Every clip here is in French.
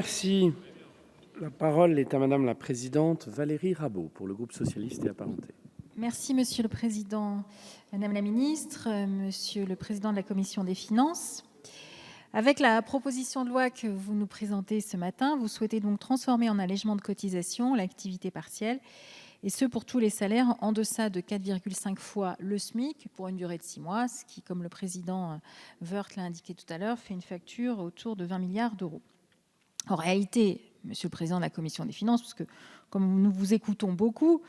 Merci. La parole est à Madame la Présidente Valérie Rabault pour le groupe socialiste et apparentés. Merci, Monsieur le Président. Madame la Ministre, Monsieur le Président de la Commission des Finances, avec la proposition de loi que vous nous présentez ce matin, vous souhaitez donc transformer en allègement de cotisation l'activité partielle, et ce pour tous les salaires en deçà de 4,5 fois le SMIC pour une durée de 6 mois, ce qui, comme le Président Woerth l'a indiqué tout à l'heure, fait une facture autour de 20 milliards d'euros. En réalité, Monsieur le Président de la Commission des Finances, parce que comme nous vous écoutons beaucoup,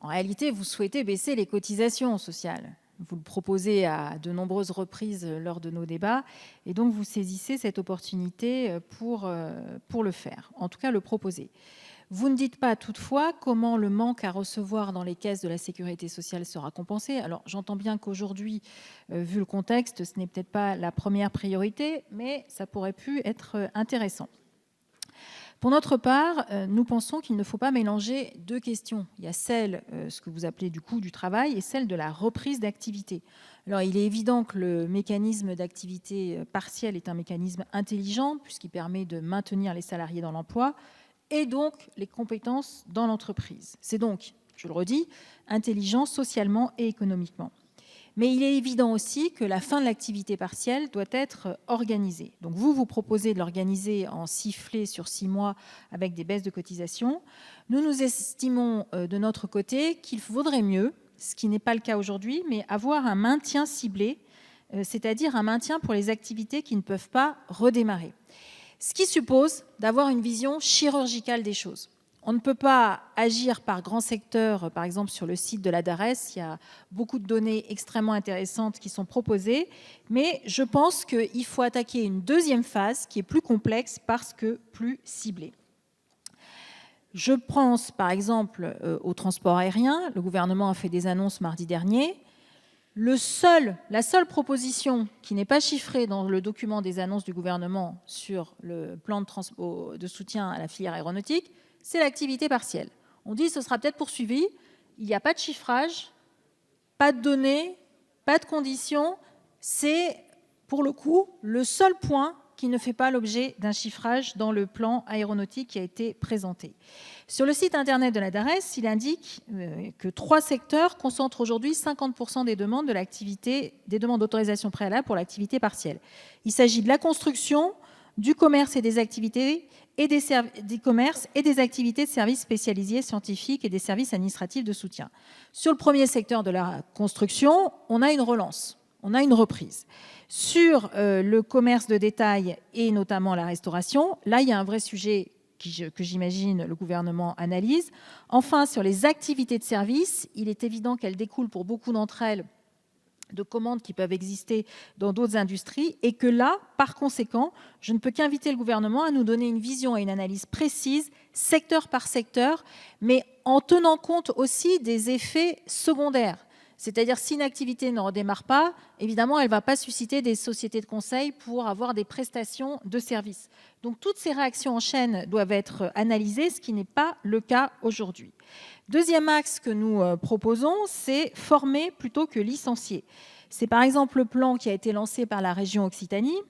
en réalité, vous souhaitez baisser les cotisations sociales. Vous le proposez à de nombreuses reprises lors de nos débats, et donc vous saisissez cette opportunité pour le faire, en tout cas le proposer. Vous ne dites pas toutefois comment le manque à recevoir dans les caisses de la sécurité sociale sera compensé. Alors j'entends bien qu'aujourd'hui, vu le contexte, ce n'est peut-être pas la première priorité, mais ça pourrait pu être intéressant. Pour notre part, nous pensons qu'il ne faut pas mélanger deux questions. Il y a celle, ce que vous appelez du coût du travail, et celle de la reprise d'activité. Alors, il est évident que le mécanisme d'activité partielle est un mécanisme intelligent, puisqu'il permet de maintenir les salariés dans l'emploi, et donc les compétences dans l'entreprise. C'est donc, je le redis, intelligent socialement et économiquement. Mais il est évident aussi que la fin de l'activité partielle doit être organisée. Donc vous proposez de l'organiser en sifflet sur 6 mois avec des baisses de cotisation. Nous estimons de notre côté qu'il vaudrait mieux, ce qui n'est pas le cas aujourd'hui, mais avoir un maintien ciblé, c'est-à-dire un maintien pour les activités qui ne peuvent pas redémarrer. Ce qui suppose d'avoir une vision chirurgicale des choses. On ne peut pas agir par grands secteurs, par exemple sur le site de la DARES, il y a beaucoup de données extrêmement intéressantes qui sont proposées, mais je pense qu'il faut attaquer une deuxième phase qui est plus complexe parce que plus ciblée. Je pense par exemple au transport aérien, le gouvernement a fait des annonces mardi dernier. La seule proposition qui n'est pas chiffrée dans le document des annonces du gouvernement sur le plan de soutien à la filière aéronautique, c'est l'activité partielle. On dit que ce sera peut-être poursuivi. Il n'y a pas de chiffrage, pas de données, pas de conditions. C'est, pour le coup, le seul point qui ne fait pas l'objet d'un chiffrage dans le plan aéronautique qui a été présenté. Sur le site internet de la DARES, il indique que 3 secteurs concentrent aujourd'hui 50% des demandes d'autorisation préalable pour l'activité partielle. Il s'agit de la construction, du commerce et des activités des activités de services spécialisés scientifiques et des services administratifs de soutien. Sur le premier secteur de la construction, on a une relance, on a une reprise. Sur le commerce de détail et notamment la restauration, là, il y a un vrai sujet que j'imagine le gouvernement analyse. Enfin, sur les activités de service, il est évident qu'elles découlent pour beaucoup d'entre elles de commandes qui peuvent exister dans d'autres industries et que là, par conséquent, je ne peux qu'inviter le gouvernement à nous donner une vision et une analyse précise, secteur par secteur, mais en tenant compte aussi des effets secondaires. C'est-à-dire, si une activité ne redémarre pas, évidemment, elle ne va pas susciter des sociétés de conseil pour avoir des prestations de services. Donc, toutes ces réactions en chaîne doivent être analysées, ce qui n'est pas le cas aujourd'hui. Deuxième axe que nous proposons, c'est former plutôt que licencier. C'est par exemple le plan qui a été lancé par la région Occitanie,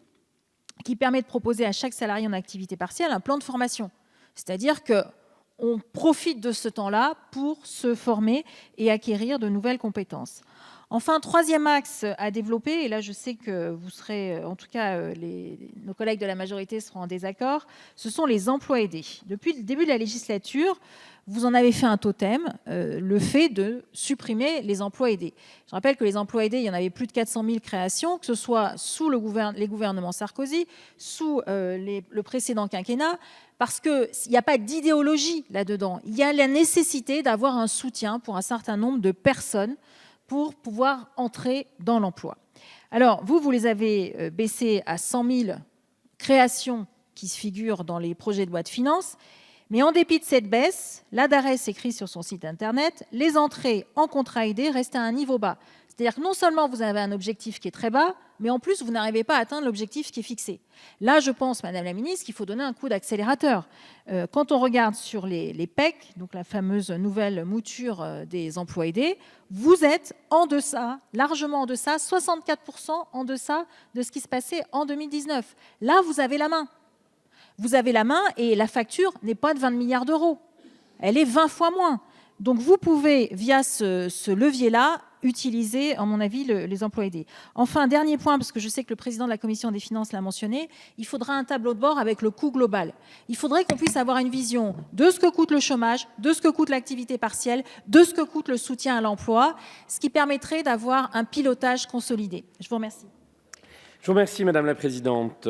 qui permet de proposer à chaque salarié en activité partielle un plan de formation. C'est-à-dire qu'on profite de ce temps-là pour se former et acquérir de nouvelles compétences. Enfin, troisième axe à développer, et là je sais que vous serez, en tout cas nos collègues de la majorité seront en désaccord, ce sont les emplois aidés. Depuis le début de la législature, vous en avez fait un totem, le fait de supprimer les emplois aidés. Je rappelle que les emplois aidés, il y en avait plus de 400 000 créations, que ce soit sous les gouvernements Sarkozy, sous le précédent quinquennat, parce qu'il n'y a pas d'idéologie là-dedans. Il y a la nécessité d'avoir un soutien pour un certain nombre de personnes pour pouvoir entrer dans l'emploi. Alors, vous les avez baissés à 100 000 créations qui se figurent dans les projets de loi de finances, mais en dépit de cette baisse, la DARES écrit sur son site internet « Les entrées en contrat aidé restent à un niveau bas ». C'est-à-dire que non seulement vous avez un objectif qui est très bas, mais en plus, vous n'arrivez pas à atteindre l'objectif qui est fixé. Là, je pense, Madame la Ministre, qu'il faut donner un coup d'accélérateur. Quand on regarde sur les PEC, donc la fameuse nouvelle mouture des emplois aidés, vous êtes en deçà, largement en deçà, 64% en deçà de ce qui se passait en 2019. Là, vous avez la main. vous avez la main et la facture n'est pas de 20 milliards d'euros. Elle est 20 fois moins. Donc, vous pouvez, via ce levier-là, utiliser, à mon avis, les emplois aidés. Enfin, dernier point, parce que je sais que le président de la Commission des finances l'a mentionné, il faudra un tableau de bord avec le coût global. Il faudrait qu'on puisse avoir une vision de ce que coûte le chômage, de ce que coûte l'activité partielle, de ce que coûte le soutien à l'emploi, ce qui permettrait d'avoir un pilotage consolidé. Je vous remercie. Je vous remercie, Madame la Présidente.